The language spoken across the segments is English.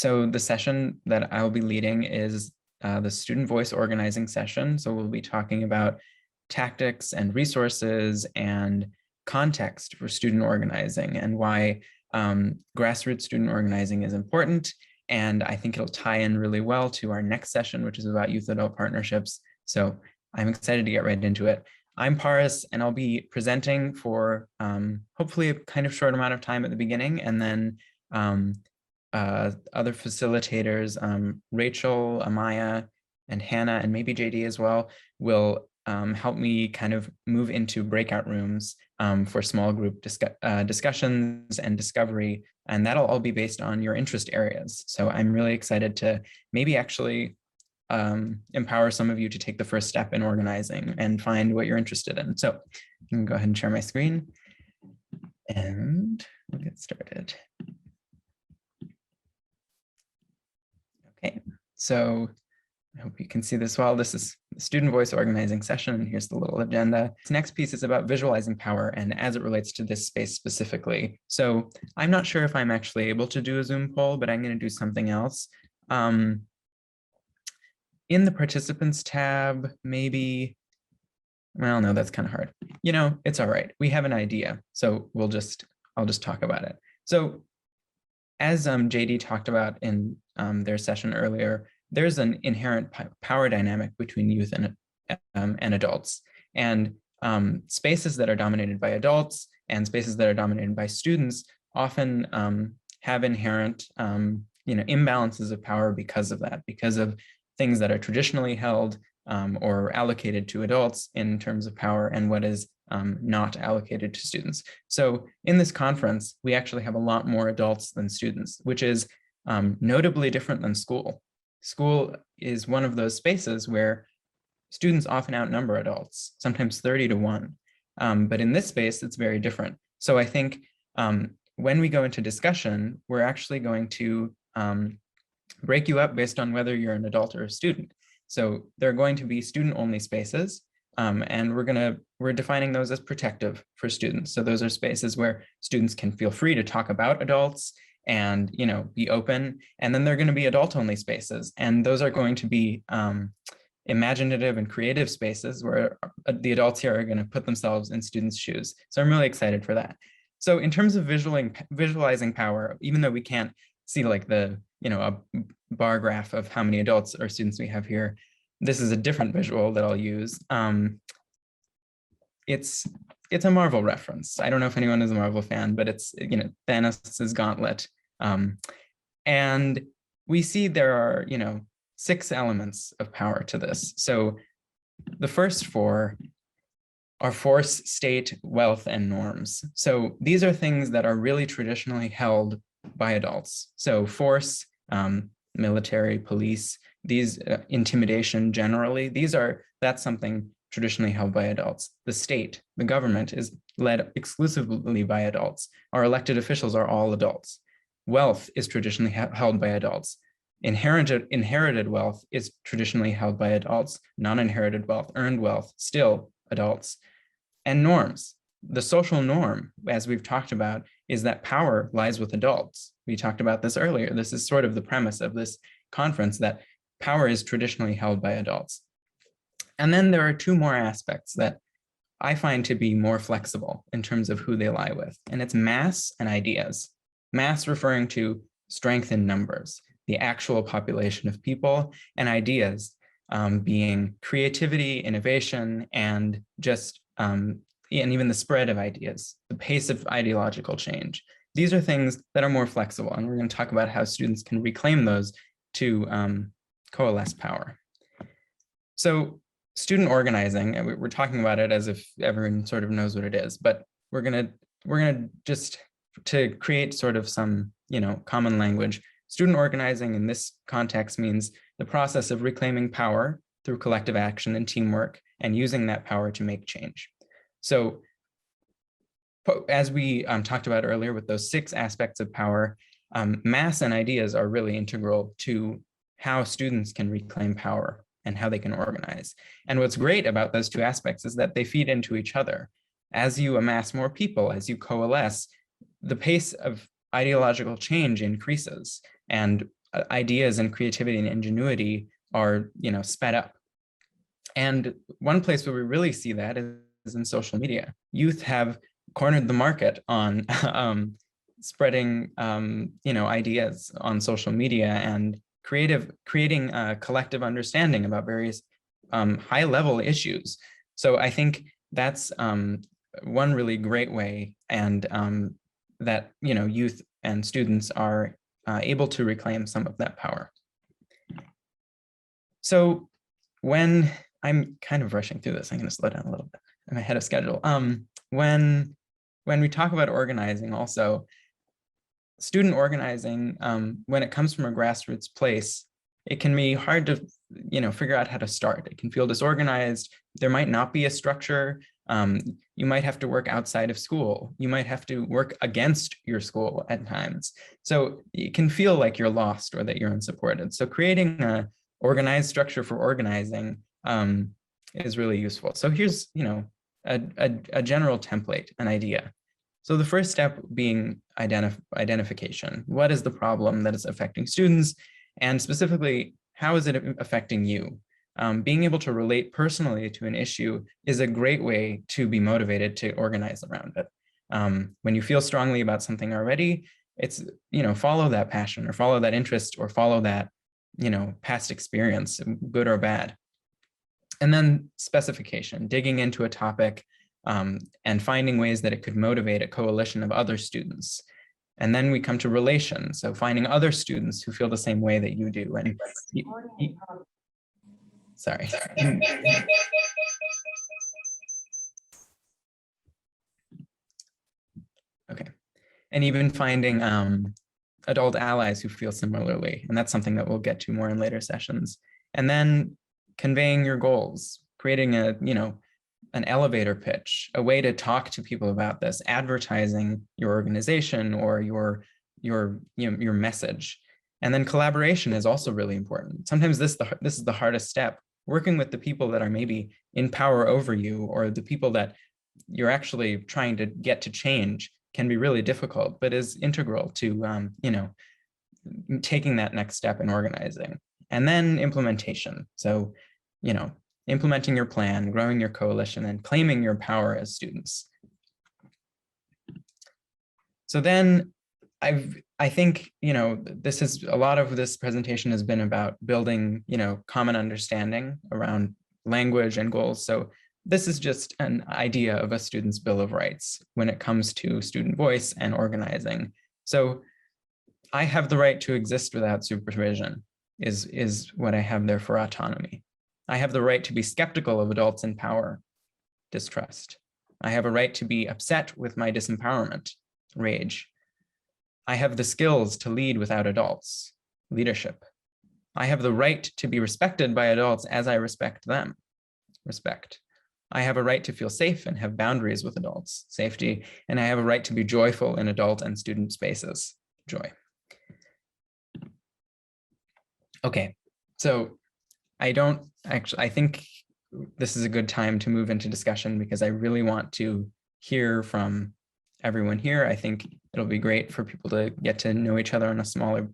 So the session that I will be leading is the student voice organizing session. So we'll be talking about tactics and resources and context for student organizing and why grassroots student organizing is important. And I think it'll tie in really well to our next session, which is about youth-adult partnerships. So I'm excited to get right into it. I'm Paris, and I'll be presenting for hopefully a kind of short amount of time at the beginning, and then other facilitators, Rachel, Amaya, and Hannah, and maybe JD as well, will help me kind of move into breakout rooms for small group discussions and discovery, and that'll all be based on your interest areas. So I'm really excited to maybe actually empower some of you to take the first step in organizing and find what you're interested in. So I can go ahead and share my screen and we'll get started. Okay, so I hope you can see this well. This is the student voice organizing session, and here's the little agenda. This next piece is about visualizing power and as it relates to this space specifically. So I'm not sure if I'm actually able to do a Zoom poll, but I'm going to do something else. In the participants tab, maybe, well, no, that's kind of hard. You know, it's all right. We have an idea, so I'll just talk about it. So as JD talked about in their session earlier, there's an inherent power dynamic between youth and adults. And spaces that are dominated by adults and spaces that are dominated by students often have inherent imbalances of power because of that, because of things that are traditionally held or allocated to adults in terms of power and what is not allocated to students. So in this conference, we actually have a lot more adults than students, which is notably different than school. School is one of those spaces where students often outnumber adults, sometimes 30 to 1. But in this space, it's very different. So I think when we go into discussion, we're actually going to break you up based on whether you're an adult or a student. So there are going to be student-only spaces, and we're defining those as protective for students. So those are spaces where students can feel free to talk about adults and be open. And then there are going to be adult-only spaces, and those are going to be imaginative and creative spaces where the adults here are going to put themselves in students' shoes. So I'm really excited for that. So in terms of visualizing power, even though we can't see like a bar graph of how many adults or students we have here, this is a different visual that I'll use. It's a Marvel reference. I don't know if anyone is a Marvel fan, but it's Thanos' gauntlet. And we see there are 6 elements of power to this. So the first 4 are force, state, wealth, and norms. So these are things that are really traditionally held by adults. So force, military, police, these intimidation generally, that's something traditionally held by adults. The state, the government, is led exclusively by adults. Our elected officials are all adults. Wealth is traditionally held by adults. Inherited wealth is traditionally held by adults. Non-inherited wealth, earned wealth, still adults. And norms. The social norm, as we've talked about, is that power lies with adults. We talked about this earlier. This is sort of the premise of this conference, that power is traditionally held by adults. And then there are 2 more aspects that I find to be more flexible in terms of who they lie with, and it's mass and ideas. Mass referring to strength in numbers, the actual population of people, and ideas being creativity, innovation, and just and even the spread of ideas, the pace of ideological change. These are things that are more flexible, and we're going to talk about how students can reclaim those to coalesce power. So student organizing, and we're talking about it as if everyone sort of knows what it is, but we're gonna just to create sort of some common language. Student organizing in this context means the process of reclaiming power through collective action and teamwork, and using that power to make change. So as we talked about earlier with those 6 aspects of power, mass and ideas are really integral to how students can reclaim power and how they can organize. And what's great about those 2 aspects is that they feed into each other. As you amass more people, as you coalesce, the pace of ideological change increases. And ideas and creativity and ingenuity are, sped up. And one place where we really see that is in social media. Youth have cornered the market on spreading, ideas on social media and creating a collective understanding about various high-level issues. So I think that's one really great way, and that youth and students are able to reclaim some of that power. So when I'm kind of rushing through this, I'm going to slow down a little bit. I'm ahead of schedule. When we talk about organizing, also student organizing, when it comes from a grassroots place, it can be hard to figure out how to start. It can feel disorganized. There might not be a structure. You might have to work outside of school. You might have to work against your school at times. So it can feel like you're lost or that you're unsupported. So creating a organized structure for organizing is really useful. So here's a general template, an idea. So the first step being identification. What is the problem that is affecting students? And specifically, how is it affecting you? Being able to relate personally to an issue is a great way to be motivated to organize around it. When you feel strongly about something already, it's, follow that passion or follow that interest or follow that, past experience, good or bad. And then specification, digging into a topic and finding ways that it could motivate a coalition of other students. And then we come to relation. So finding other students who feel the same way that you do. And sorry. Okay. And even finding adult allies who feel similarly. And that's something that we'll get to more in later sessions. And then conveying your goals, creating an elevator pitch, a way to talk to people about this, advertising your organization or your message. And then collaboration is also really important. Sometimes this is the hardest step. Working with the people that are maybe in power over you, or the people that you're actually trying to get to change, can be really difficult, but is integral to taking that next step in organizing. And then implementation. So, implementing your plan, growing your coalition, and claiming your power as students. So then I think, this is a lot of this presentation has been about building, common understanding around language and goals. So this is just an idea of a student's Bill of Rights when it comes to student voice and organizing. So I have the right to exist without supervision is what I have there for autonomy. I have the right to be skeptical of adults in power, distrust. I have a right to be upset with my disempowerment, rage. I have the skills to lead without adults, leadership. I have the right to be respected by adults as I respect them, respect. I have a right to feel safe and have boundaries with adults, safety. And I have a right to be joyful in adult and student spaces, joy. Okay, so I think this is a good time to move into discussion because I really want to hear from everyone here. I think it'll be great for people to get to know each other on a smaller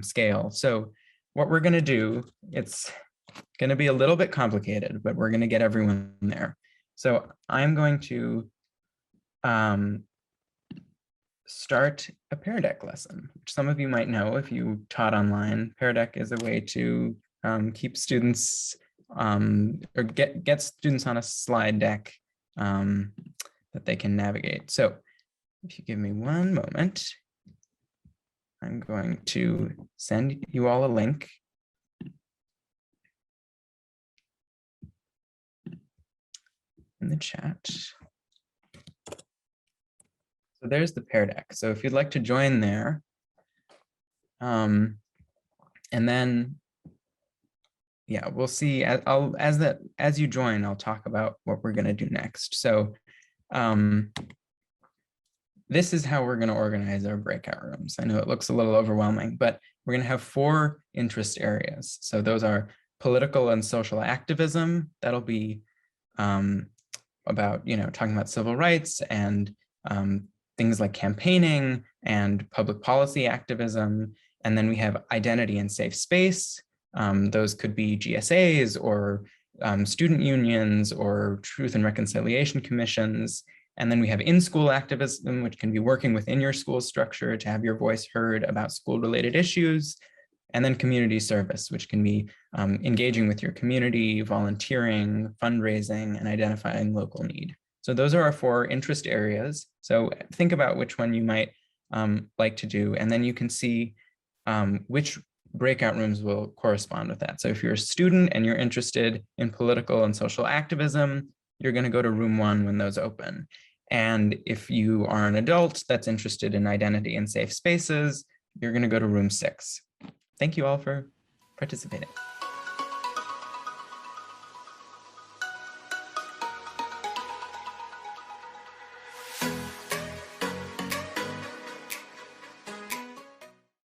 scale. So what we're gonna do, it's gonna be a little bit complicated, but we're gonna get everyone there. So I'm going to start a Pear Deck lesson, which some of you might know if you taught online. Pear Deck is a way to keep students or get students on a slide deck that they can navigate. So if you give me one moment, I'm going to send you all a link. In the chat. So there's the Pear Deck. So if you'd like to join there, and then, yeah, we'll see. As you join, I'll talk about what we're going to do next. So this is how we're going to organize our breakout rooms. I know it looks a little overwhelming, but we're going to have 4 interest areas. So those are political and social activism. That'll be about, talking about civil rights and things like campaigning and public policy activism. And then we have identity and safe space. Those could be GSAs or student unions or truth and reconciliation commissions. And then we have in-school activism, which can be working within your school structure to have your voice heard about school-related issues. And then community service, which can be engaging with your community, volunteering, fundraising, and identifying local need. So those are our 4 interest areas. So think about which one you might like to do, and then you can see which breakout rooms will correspond with that. So if you're a student and you're interested in political and social activism, you're going to go to room 1 when those open. And if you are an adult that's interested in identity and safe spaces, you're going to go to room 6. Thank you all for participating.